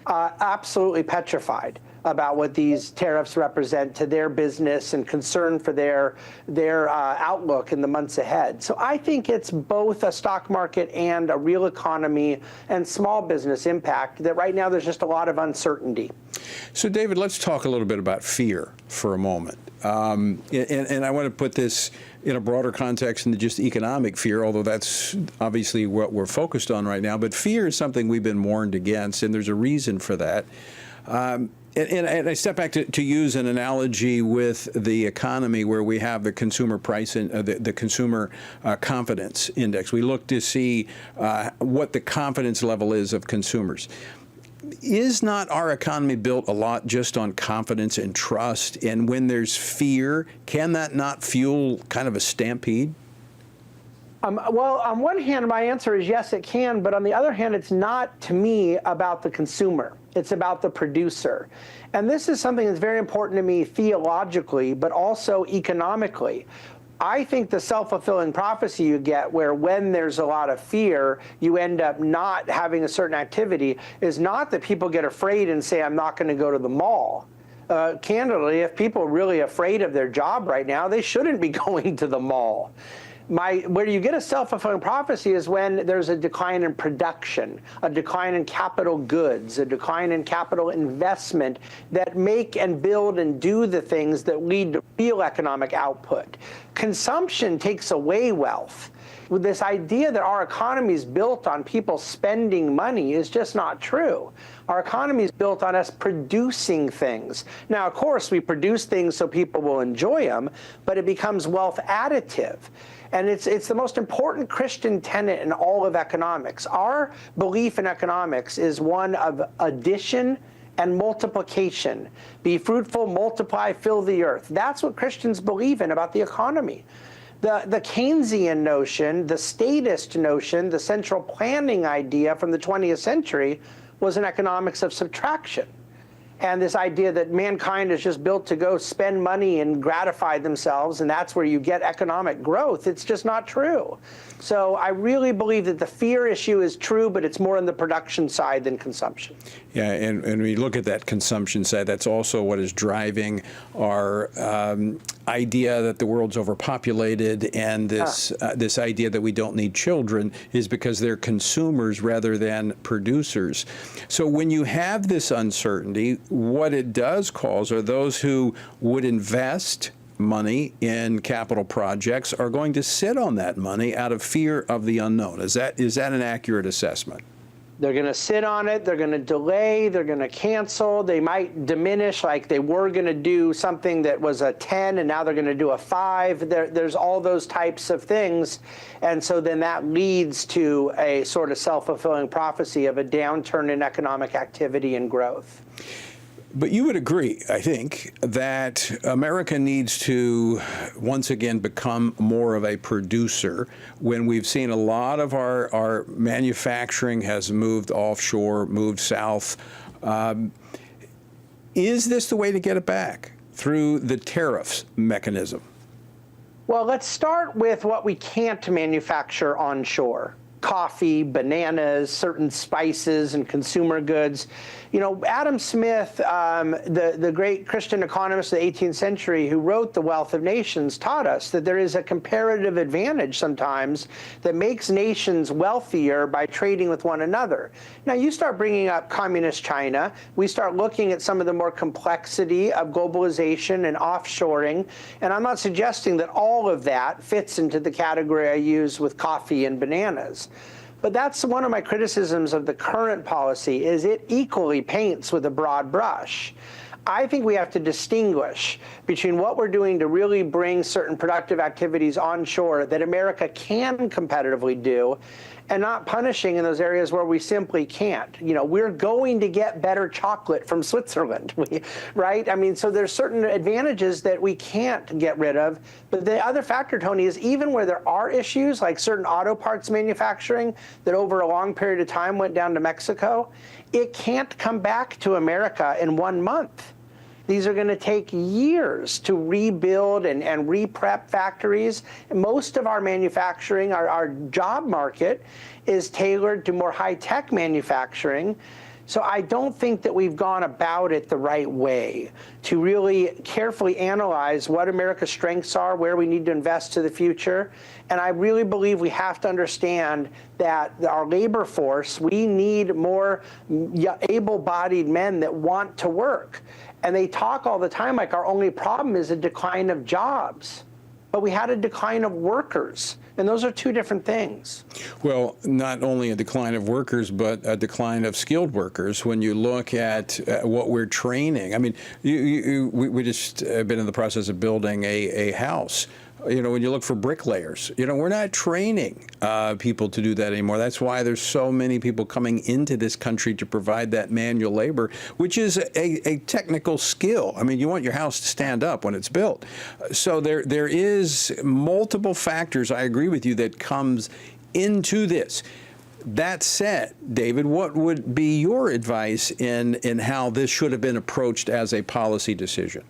absolutely petrified about what these tariffs represent to their business and concern for their outlook in the months ahead. So I think it's both a stock market and a real economy and small business impact that right now there's just a lot of uncertainty. So David, let's talk a little bit about fear for a moment. And I want to put this in a broader context than just economic fear, although that's obviously what we're focused on right now. But fear is something we've been warned against, and there's a reason for that. And I step back to use an analogy with the economy, where we have the consumer price and the consumer confidence index. We look to see what the confidence level is of consumers. Is not our economy built a lot just on confidence and trust? And when there's fear, can that not fuel kind of a stampede? Well, on one hand, my answer is yes, it can. But on the other hand, it's not, to me, about the consumer. It's about the producer. And this is something that's very important to me theologically, but also economically. I think the self-fulfilling prophecy you get, where when there's a lot of fear, you end up not having a certain activity, is not that people get afraid and say, I'm not going to go to the mall. Candidly, if people are really afraid of their job right now, they shouldn't be going to the mall. Where you get a self-fulfilling prophecy is when there's a decline in production, a decline in capital goods, a decline in capital investment that make and build and do the things that lead to real economic output. Consumption takes away wealth. This idea that our economy is built on people spending money is just not true. Our economy is built on us producing things. Now, of course, we produce things so people will enjoy them, but it becomes wealth additive. And it's the most important Christian tenet in all of economics. Our belief in economics is one of addition and multiplication. Be fruitful, multiply, fill the earth. That's what Christians believe in about the economy. The Keynesian notion, the statist notion, the central planning idea from the 20th century was an economics of subtraction. And this idea that mankind is just built to go spend money and gratify themselves, and that's where you get economic growth, it's just not true. So I really believe that the fear issue is true, but it's more on the production side than consumption. Yeah, and when we look at that consumption side, that's also what is driving our idea that the world's overpopulated, and this idea that we don't need children is because they're consumers rather than producers. So when you have this uncertainty, what it does cause are those who would invest money in capital projects are going to sit on that money out of fear of the unknown. Is that an accurate assessment? They're going to sit on it, they're going to delay, they're going to cancel, they might diminish, like they were going to do something that was a 10 and now they're going to do a 5. There's all those types of things. And so then that leads to a sort of self-fulfilling prophecy of a downturn in economic activity and growth. But you would agree, I think, that America needs to once again become more of a producer when we've seen a lot of our manufacturing has moved offshore, moved south. Is this the way to get it back? Through the tariffs mechanism? Well, let's start with what we can't manufacture onshore. Coffee, bananas, certain spices and consumer goods. You know, Adam Smith, the great Christian economist of the 18th century who wrote The Wealth of Nations, taught us that there is a comparative advantage sometimes that makes nations wealthier by trading with one another. Now, you start bringing up communist China, we start looking at some of the more complexity of globalization and offshoring, and I'm not suggesting that all of that fits into the category I use with coffee and bananas. But that's one of my criticisms of the current policy, is it equally paints with a broad brush. I think we have to distinguish between what we're doing to really bring certain productive activities onshore that America can competitively do, and not punishing in those areas where we simply can't. You know, we're going to get better chocolate from Switzerland, right? I mean, so there's certain advantages that we can't get rid of. But the other factor, Tony, is even where there are issues, like certain auto parts manufacturing that over a long period of time went down to Mexico, it can't come back to America in 1 month. These are going to take years to rebuild and re-prep factories. Most of our manufacturing, our job market, is tailored to more high-tech manufacturing. So I don't think that we've gone about it the right way to really carefully analyze what America's strengths are, where we need to invest to the future. And I really believe we have to understand that our labor force, we need more able-bodied men that want to work. And they talk all the time like our only problem is a decline of jobs. But we had a decline of workers. And those are two different things. Well, not only a decline of workers, but a decline of skilled workers. When you look at what we're training, I mean, we just been in the process of building a house. You know, when you look for bricklayers, you know, we're not training people to do that anymore. That's why there's so many people coming into this country to provide that manual labor, which is a technical skill. I mean, you want your house to stand up when it's built. So there is multiple factors, I agree with you, that comes into this. That said, David, what would be your advice in how this should have been approached as a policy decision?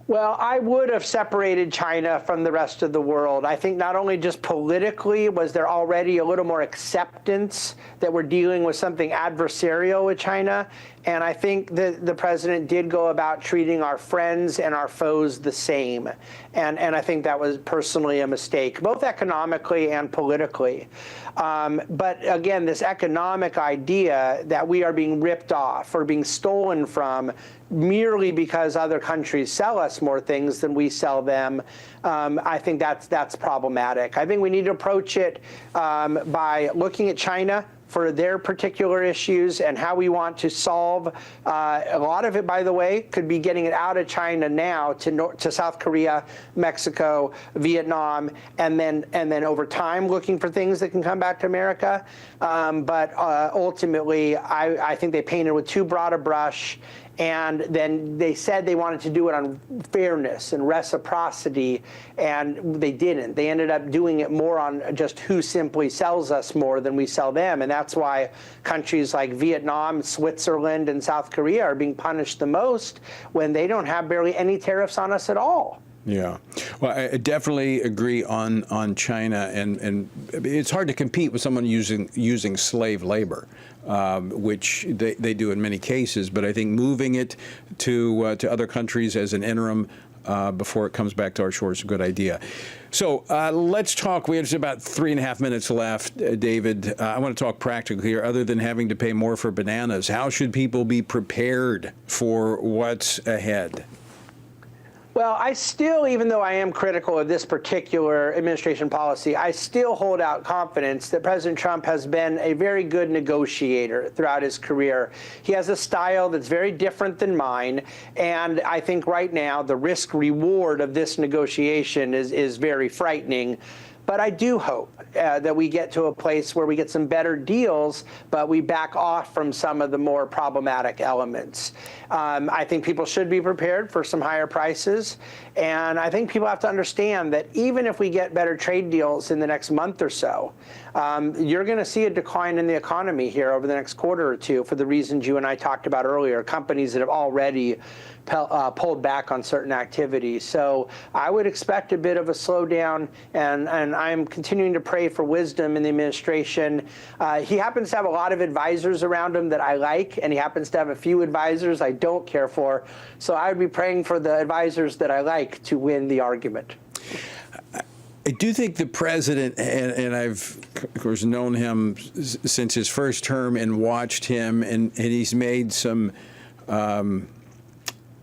Well, I would have separated China from the rest of the world. I think not only just politically was there already a little more acceptance that we're dealing with something adversarial with China, And I think that the president did go about treating our friends and our foes the same. And I think that was personally a mistake, both economically and politically. But again, this economic idea that we are being ripped off or being stolen from merely because other countries sell us more things than we sell them, I think that's problematic. I think we need to approach it by looking at China for their particular issues and how we want to solve. A lot of it, by the way, could be getting it out of China now to South Korea, Mexico, Vietnam, and then over time looking for things that can come back to America. But ultimately, I think they painted with too broad a brush. And then they said they wanted to do it on fairness and reciprocity, and they didn't. They ended up doing it more on just who simply sells us more than we sell them. And that's why countries like Vietnam, Switzerland, and South Korea are being punished the most when they don't have barely any tariffs on us at all. Yeah, well, I definitely agree on China, and it's hard to compete with someone using slave labor, which they do in many cases. But I think moving it to other countries as an interim before it comes back to our shores is a good idea. So let's talk. We have just about 3.5 minutes left, David. I want to talk practically here. Other than having to pay more for bananas, how should people be prepared for what's ahead? Well, I still, even though I am critical of this particular administration policy, I still hold out confidence that President Trump has been a very good negotiator throughout his career. He has a style that's very different than mine, and I think right now the risk-reward of this negotiation is very frightening. But I do hope that we get to a place where we get some better deals, but we back off from some of the more problematic elements. I think people should be prepared for some higher prices. And I think people have to understand that even if we get better trade deals in the next month or so, you're going to see a decline in the economy here over the next quarter or two for the reasons you and I talked about earlier, companies that have already pulled back on certain activities. So I would expect a bit of a slowdown, and I'm continuing to pray for wisdom in the administration. He happens to have a lot of advisors around him that I like, and he happens to have a few advisors I don't care for. So I would be praying for the advisors that I like to win the argument. I do think the president, and I've, of course, known him since his first term and watched him, and he's made some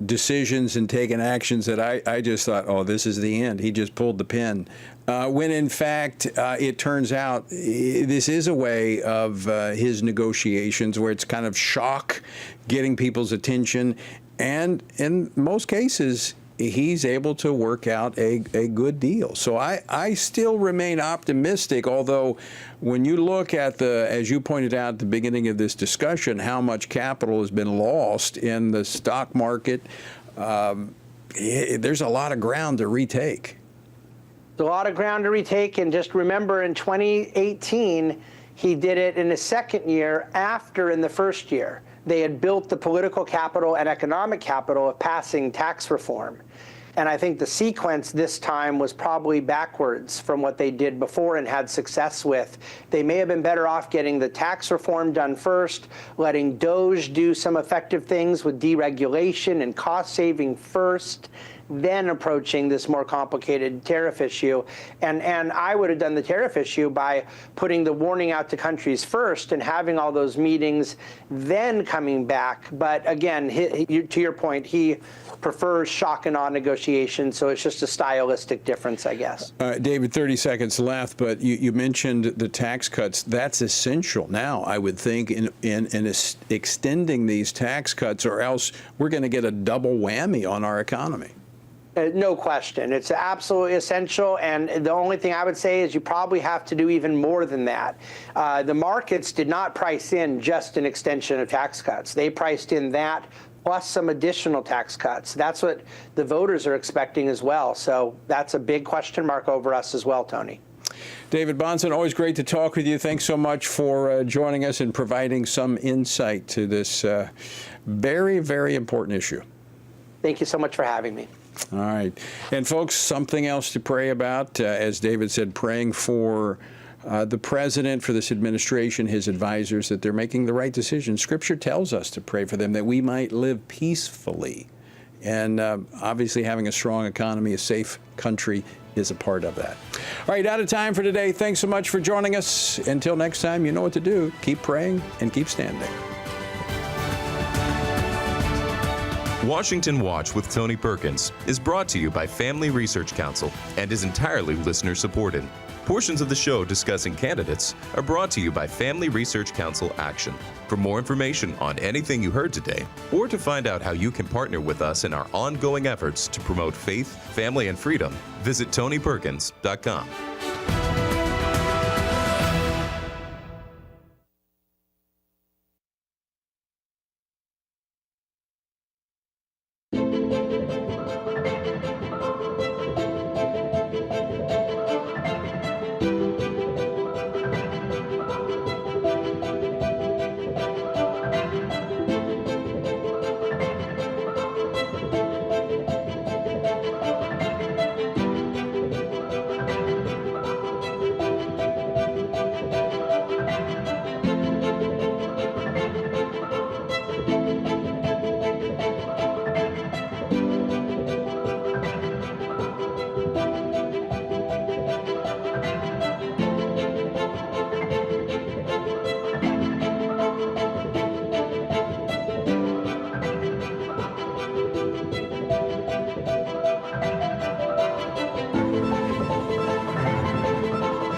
decisions and taken actions that I just thought, oh, this is the end. He just pulled the pin. When in fact, it turns out this is a way of his negotiations where it's kind of shock, getting people's attention. And in most cases, he's able to work out a good deal. So I still remain optimistic, although when you look at as you pointed out at the beginning of this discussion, how much capital has been lost in the stock market, there's a lot of ground to retake. There's a lot of ground to retake, and just remember in 2018, he did it in his second year after in the first year. They had built the political capital and economic capital of passing tax reform. And I think the sequence this time was probably backwards from what they did before and had success with. They may have been better off getting the tax reform done first, letting DOGE do some effective things with deregulation and cost saving first, then approaching this more complicated tariff issue. And I would have done the tariff issue by putting the warning out to countries first and having all those meetings, then coming back. But again, to your point, he prefers shock and awe negotiations, so it's just a stylistic difference, I guess. David, 30 seconds left, but you mentioned the tax cuts. That's essential now, I would think, in extending these tax cuts, or else we're going to get a double whammy on our economy. No question. It's absolutely essential. And the only thing I would say is you probably have to do even more than that. The markets did not price in just an extension of tax cuts. They priced in that plus some additional tax cuts. That's what the voters are expecting as well. So that's a big question mark over us as well, Tony. David Bahnsen, always great to talk with you. Thanks so much for joining us and providing some insight to this very, very important issue. Thank you so much for having me. All right. And folks, something else to pray about. As David said, praying for the president, for this administration, his advisors, that they're making the right decision. Scripture tells us to pray for them that we might live peacefully. And obviously having a strong economy, a safe country, is a part of that. All right, out of time for today. Thanks so much for joining us. Until next time, you know what to do. Keep praying and keep standing. Washington Watch with Tony Perkins is brought to you by Family Research Council and is entirely listener-supported. Portions of the show discussing candidates are brought to you by Family Research Council Action. For more information on anything you heard today, or to find out how you can partner with us in our ongoing efforts to promote faith, family, and freedom, visit TonyPerkins.com.